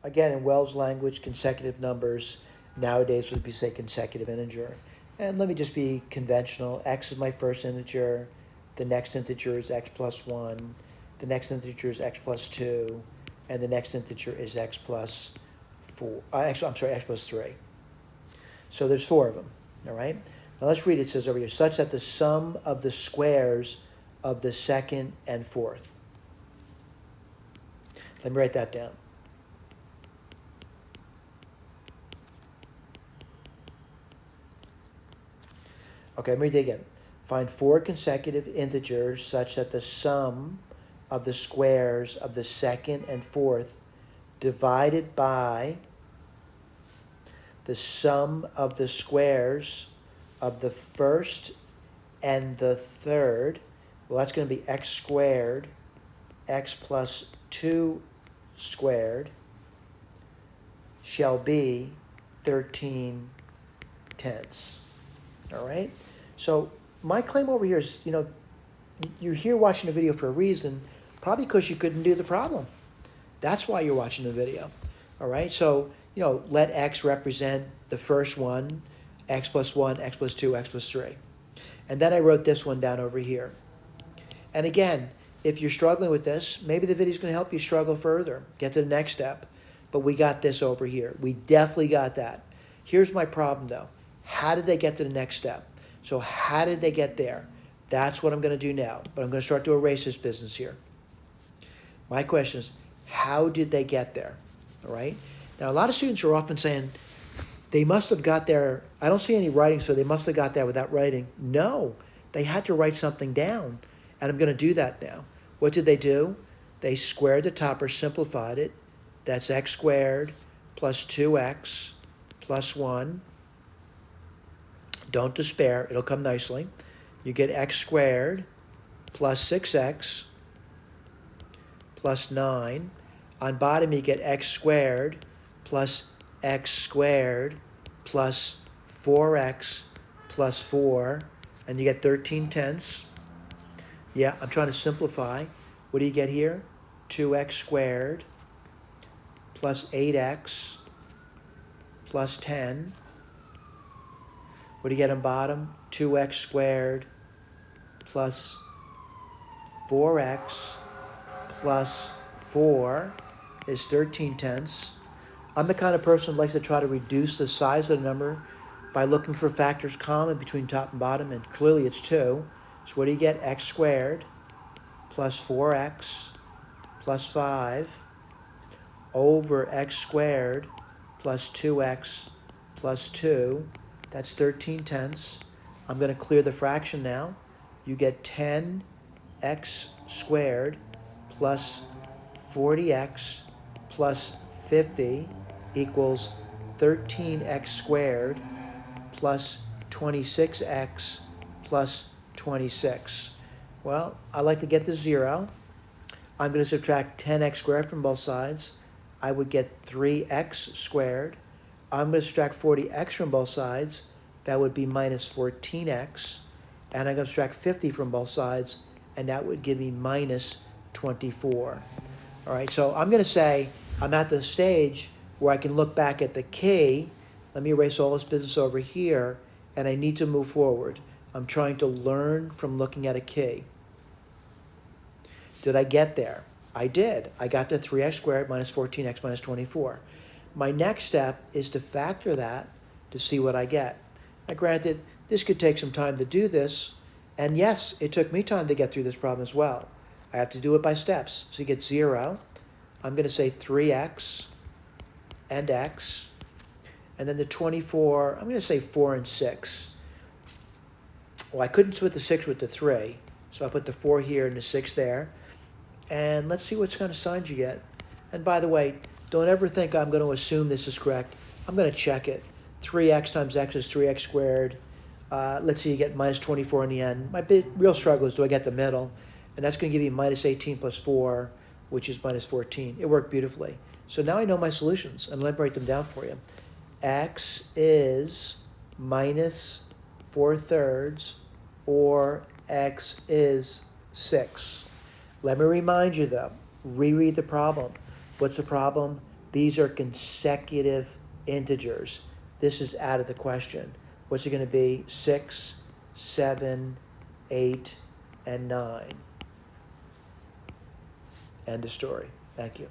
Again, in Wells language, consecutive numbers nowadays would be, say, consecutive integer. And let me just be conventional. X is my first integer. The next integer is x plus 1. The next integer is x plus 2. And the next integer is x plus 4. I'm sorry, x plus 3. So there's 4 of them, all right? Now let's read it. It says over here, such that the sum of the squares of the second and fourth. Let me write that down. Okay, let me read it again. Find 4 consecutive integers such that the sum of the squares of the second and fourth divided by the sum of the squares of the first and the third. Well, that's going to be x squared, x plus 2 squared, shall be 13 tenths. All right? So my claim over here is, you're here watching the video for a reason, probably because you couldn't do the problem. That's why you're watching the video. All right? So, let x represent the first one, x plus 1, x plus 2, x plus 3. And then I wrote this one down over here. And again, if you're struggling with this, maybe the video is going to help you struggle further, get to the next step. But we got this over here. We definitely got that. Here's my problem, though. How did they get to the next step? So how did they get there? That's what I'm going to do now. But I'm going to start to erase this business here. My question is, how did they get there? All right? Now, a lot of students are often saying, they must have got there. I don't see any writing, so they must have got there without writing. No, they had to write something down. And I'm going to do that now. What did they do? They squared the top or simplified it. That's x squared plus 2x plus 1. Don't despair. It'll come nicely. You get x squared plus 6x plus 9. On bottom, you get x squared plus x squared plus 4x plus 4. And you get 13 tenths. Yeah, I'm trying to simplify. What do you get here? 2x squared plus 8x plus 10. What do you get on bottom? 2x squared plus 4x plus 4 is 13 tenths. I'm the kind of person who likes to try to reduce the size of the number by looking for factors common between top and bottom, and clearly it's 2. So what do you get? X squared plus 4x plus 5 over x squared plus 2x plus 2. That's 13 tenths. I'm going to clear the fraction now. You get 10x squared plus 40x plus 50 equals 13x squared plus 26x plus 26. Well, I like to get to 0. I'm going to subtract 10x squared from both sides. I would get 3x squared. I'm going to subtract 40x from both sides. That would be minus 14x. And I'm going to subtract 50 from both sides, and that would give me minus 24. All right, so I'm going to say I'm at the stage where I can look back at the key. Let me erase all this business over here, and I need to move forward. I'm trying to learn from looking at a key. Did I get there? I did. I got to 3x squared minus 14x minus 24. My next step is to factor that to see what I get. Now, granted, this could take some time to do this, and yes, it took me time to get through this problem as well. I have to do it by steps. So you get 0. I'm going to say 3x and x. And then the 24, I'm going to say 4 and 6. Well, I couldn't split the 6 with the 3, so I put the 4 here and the 6 there. And let's see what kind of signs you get. And by the way, don't ever think I'm going to assume this is correct. I'm going to check it. 3x times x is 3x squared. Let's see, you get minus 24 in the end. My real struggle is, do I get the middle? And that's going to give you minus 18 plus 4, which is minus 14. It worked beautifully. So now I know my solutions, and let me write them down for you. X is minus 4/3, or x is 6. Let me remind you, though, reread the problem. What's the problem? These are consecutive integers. This is out of the question. What's it going to be? 6, 7, 8, and 9. End of story. Thank you.